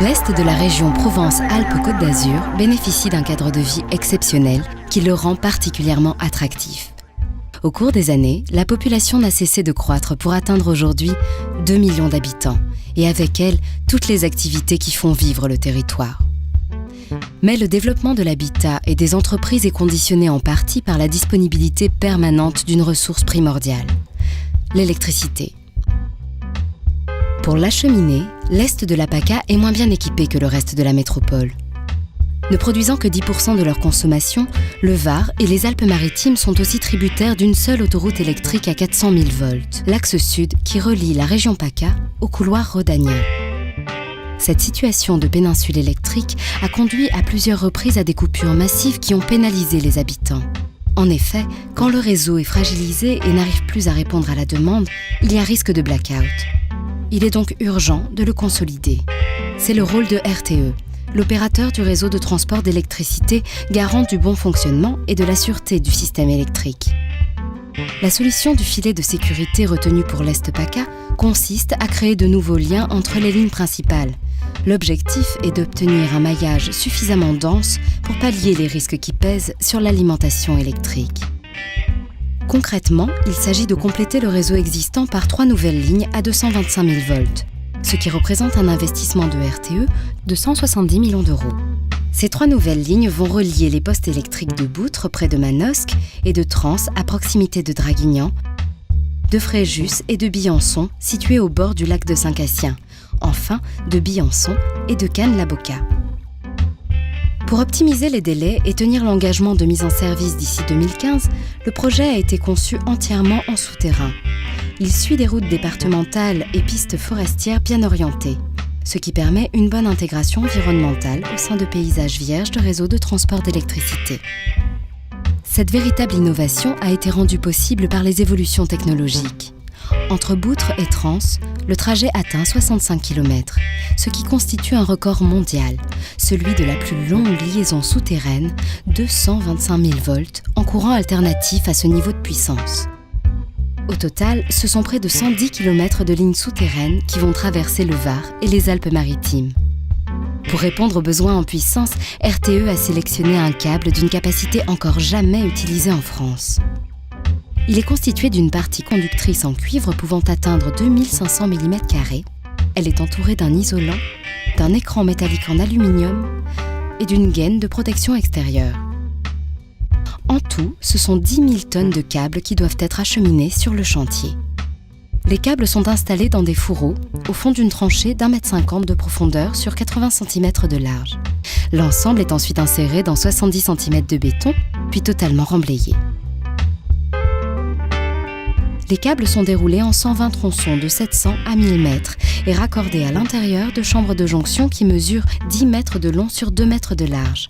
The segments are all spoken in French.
L'Est de la région Provence-Alpes-Côte d'Azur bénéficie d'un cadre de vie exceptionnel qui le rend particulièrement attractif. Au cours des années, la population n'a cessé de croître pour atteindre aujourd'hui 2 millions d'habitants et avec elle, toutes les activités qui font vivre le territoire. Mais le développement de l'habitat et des entreprises est conditionné en partie par la disponibilité permanente d'une ressource primordiale, l'électricité. Pour l'acheminer, l'Est de la PACA est moins bien équipé que le reste de la métropole. Ne produisant que 10% de leur consommation, le Var et les Alpes-Maritimes sont aussi tributaires d'une seule autoroute électrique à 400 000 volts, l'axe sud qui relie la région PACA au couloir rhodanien. Cette situation de péninsule électrique a conduit à plusieurs reprises à des coupures massives qui ont pénalisé les habitants. En effet, quand le réseau est fragilisé et n'arrive plus à répondre à la demande, il y a risque de blackout. Il est donc urgent de le consolider. C'est le rôle de RTE, l'opérateur du réseau de transport d'électricité garant du bon fonctionnement et de la sûreté du système électrique. La solution du filet de sécurité retenu pour l'Est PACA consiste à créer de nouveaux liens entre les lignes principales. L'objectif est d'obtenir un maillage suffisamment dense pour pallier les risques qui pèsent sur l'alimentation électrique. Concrètement, il s'agit de compléter le réseau existant par 3 nouvelles lignes à 225 000 volts, ce qui représente un investissement de RTE de 170 millions d'euros. Ces 3 nouvelles lignes vont relier les postes électriques de Boutre près de Manosque et de Trans à proximité de Draguignan, de Fréjus et de Billançon situés au bord du lac de Saint-Cassien, enfin de Billançon et de Cannes-la-Boca. Pour optimiser les délais et tenir l'engagement de mise en service d'ici 2015, le projet a été conçu entièrement en souterrain. Il suit des routes départementales et pistes forestières bien orientées, ce qui permet une bonne intégration environnementale au sein de paysages vierges de réseaux de transport d'électricité. Cette véritable innovation a été rendue possible par les évolutions technologiques. Entre Boutre et Trans, le trajet atteint 65 km, ce qui constitue un record mondial, celui de la plus longue liaison souterraine, 225 000 volts, en courant alternatif à ce niveau de puissance. Au total, ce sont près de 110 km de lignes souterraines qui vont traverser le Var et les Alpes-Maritimes. Pour répondre aux besoins en puissance, RTE a sélectionné un câble d'une capacité encore jamais utilisée en France. Il est constitué d'une partie conductrice en cuivre pouvant atteindre 2500 mm². Elle est entourée d'un isolant, d'un écran métallique en aluminium et d'une gaine de protection extérieure. En tout, ce sont 10 000 tonnes de câbles qui doivent être acheminés sur le chantier. Les câbles sont installés dans des fourreaux au fond d'une tranchée d'1,50 m de profondeur sur 80 cm de large. L'ensemble est ensuite inséré dans 70 cm de béton, puis totalement remblayé. Les câbles sont déroulés en 120 tronçons de 700 à 1000 mètres et raccordés à l'intérieur de chambres de jonction qui mesurent 10 mètres de long sur 2 mètres de large.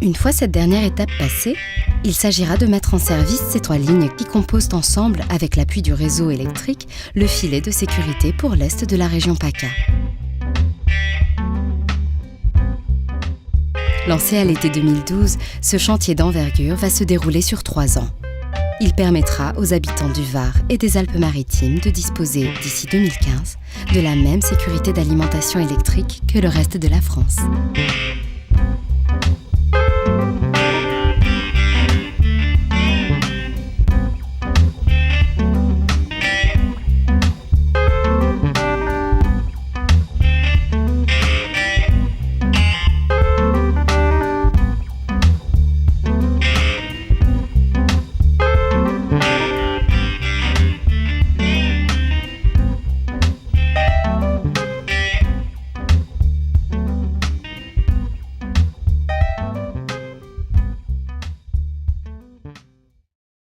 Une fois cette dernière étape passée, il s'agira de mettre en service ces 3 lignes qui composent ensemble, avec l'appui du réseau électrique, le filet de sécurité pour l'Est de la région PACA. Lancé à l'été 2012, ce chantier d'envergure va se dérouler sur 3 ans. Il permettra aux habitants du Var et des Alpes-Maritimes de disposer, d'ici 2015, de la même sécurité d'alimentation électrique que le reste de la France.